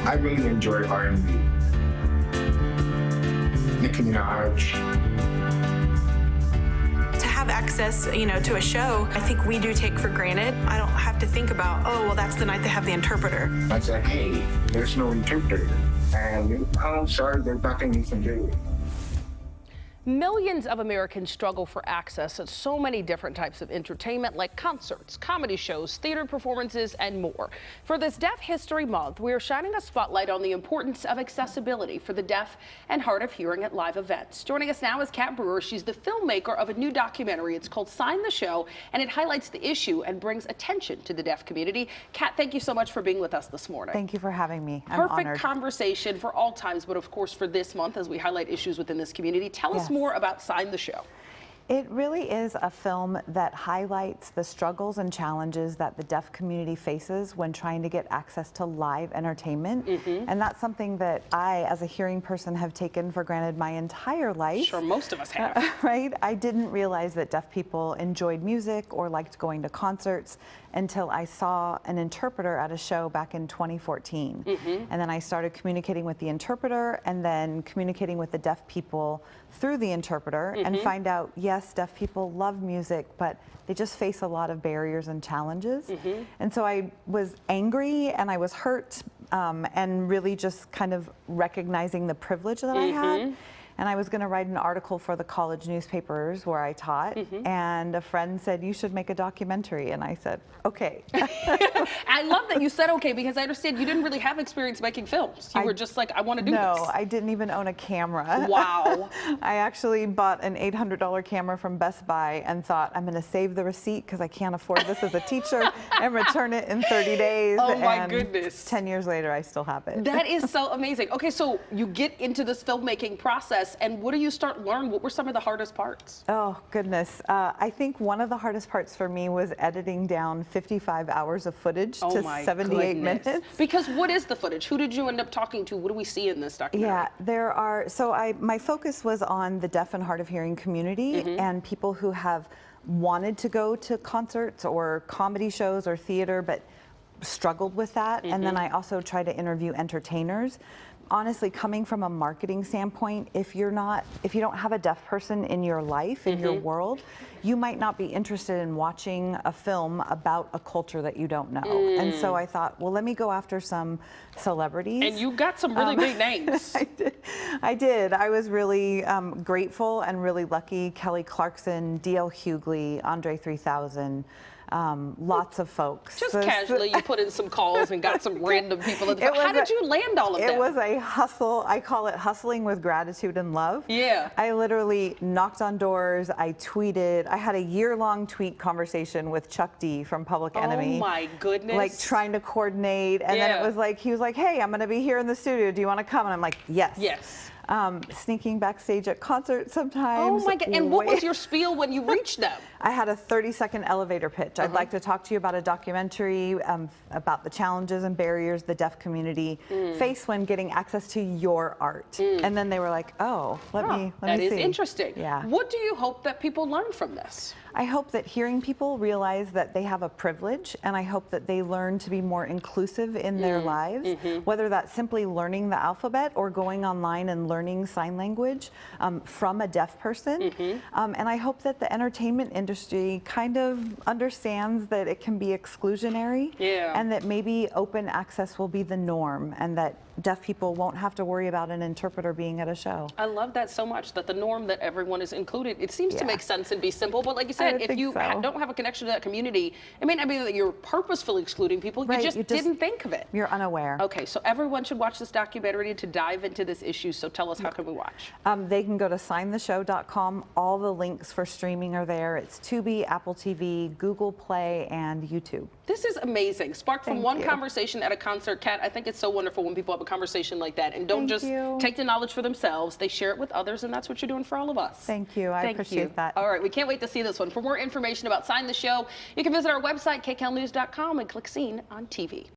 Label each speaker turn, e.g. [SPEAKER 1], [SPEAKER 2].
[SPEAKER 1] I really enjoy R&B. Nicki Minaj.
[SPEAKER 2] To have access, to a show, I think we do take for granted. I don't have to think about, oh, well, that's the night they have the interpreter.
[SPEAKER 1] I said, hey, there's no interpreter. And I'm sorry, there's nothing you can do.
[SPEAKER 3] Millions of Americans struggle for access to so many different types of entertainment like concerts, comedy shows, theater performances, and more. For this Deaf History Month, we are shining a spotlight on the importance of accessibility for the deaf and hard of hearing at live events. Joining us now is Kat Brewer. She's the filmmaker of a new documentary. It's called Sign the Show, and it highlights the issue and brings attention to the deaf community. Kat, thank you so much for being with us this morning.
[SPEAKER 4] Thank you for having me. I'm
[SPEAKER 3] Perfect
[SPEAKER 4] honored.
[SPEAKER 3] Conversation for all times, but of course for this month as we highlight issues within this community. Tell us more about Sign the Show.
[SPEAKER 4] It really is a film that highlights the struggles and challenges that the deaf community faces when trying to get access to live entertainment. And that's something that I, as a hearing person, have taken for granted my entire life.
[SPEAKER 3] Sure, most of us have.
[SPEAKER 4] Right? I didn't realize that deaf people enjoyed music or liked going to concerts until I saw an interpreter at a show back in 2014. And then I started communicating with the interpreter and then communicating with the deaf people through the interpreter and find out, yes, deaf people love music, but they just face a lot of barriers and challenges. And so I was angry and I was hurt and really just kind of recognizing the privilege that I had. And I was going to write an article for the college newspapers where I taught, and a friend said, you should make a documentary. And I said, okay.
[SPEAKER 3] I love that you said okay, because I understand you didn't really have experience making films. You were just like, I want to do this.
[SPEAKER 4] No, I didn't even own a camera.
[SPEAKER 3] Wow.
[SPEAKER 4] I actually bought an $800 camera from Best Buy and thought, I'm going to save the receipt because I can't afford this as a teacher and return it in 30 days.
[SPEAKER 3] Oh my
[SPEAKER 4] and
[SPEAKER 3] goodness.
[SPEAKER 4] 10 years later, I still have it.
[SPEAKER 3] That is so amazing. Okay, so you get into this filmmaking process, and what do you start learning? What were some of the hardest parts?
[SPEAKER 4] Oh, goodness. I think one of the hardest parts for me was editing down 55 hours of footage to 78 minutes.
[SPEAKER 3] Because what is the footage? Who did you end up talking to? What do we see in this documentary?
[SPEAKER 4] Yeah, there are, my focus was on the deaf and hard of hearing community and people who have wanted to go to concerts or comedy shows or theater, but struggled with that. And then I also try to interview entertainers. Honestly, coming from a marketing standpoint, if you don't have a deaf person in your life, in your world, you might not be interested in watching a film about a culture that you don't know. And so I thought, well, let me go after some celebrities.
[SPEAKER 3] And you got some really big names.
[SPEAKER 4] I did. I was really grateful and really lucky. Kelly Clarkson, D.L. Hughley, Andre 3000. Lots of folks.
[SPEAKER 3] Just casually, you put in some calls and got some random people. How did you land all of them?
[SPEAKER 4] It was a hustle. I call it hustling with gratitude and love.
[SPEAKER 3] Yeah.
[SPEAKER 4] I literally knocked on doors. I tweeted. I had a year-long tweet conversation with Chuck D from Public Enemy.
[SPEAKER 3] Oh my goodness.
[SPEAKER 4] Like trying to coordinate. And then it was like, he was like, hey, I'm going to be here in the studio. Do you want to come? And I'm like, yes.
[SPEAKER 3] Yes.
[SPEAKER 4] Sneaking backstage at concerts sometimes.
[SPEAKER 3] Oh my God. And what was your spiel when you reached them?
[SPEAKER 4] I had a 30-second elevator pitch. I'd like to talk to you about a documentary about the challenges and barriers the deaf community face when getting access to your art. And then they were like, oh, let me see.
[SPEAKER 3] That is interesting.
[SPEAKER 4] Yeah.
[SPEAKER 3] What do you hope that people learn from this?
[SPEAKER 4] I hope that hearing people realize that they have a privilege, and I hope that they learn to be more inclusive in their lives, whether that's simply learning the alphabet or going online and learning sign language from a deaf person. And I hope that the entertainment industry kind of understands that it can be exclusionary, and that maybe open access will be the norm, and that deaf people won't have to worry about an interpreter being at a show.
[SPEAKER 3] I love that so much, that the norm that everyone is included. It seems to make sense and be simple, but like you said, if you don't have a connection to that community, it may not be that you're purposefully excluding people, you just didn't think of it.
[SPEAKER 4] You're unaware.
[SPEAKER 3] Okay, so everyone should watch this documentary to dive into this issue, so tell us, how can we watch?
[SPEAKER 4] They can go to signtheshow.com. All the links for streaming are there. It's Tubi, Apple TV, Google Play, and YouTube.
[SPEAKER 3] This is amazing. Sparked from one conversation at a concert. Kat, I think it's so wonderful when people have a conversation like that and don't just take the knowledge for themselves. They share it with others, and that's what you're doing for all of us.
[SPEAKER 4] Thank you. I appreciate that.
[SPEAKER 3] All right, we can't wait to see this one. For more information about Sign the Show, you can visit our website, kklnews.com, and click Seen on TV.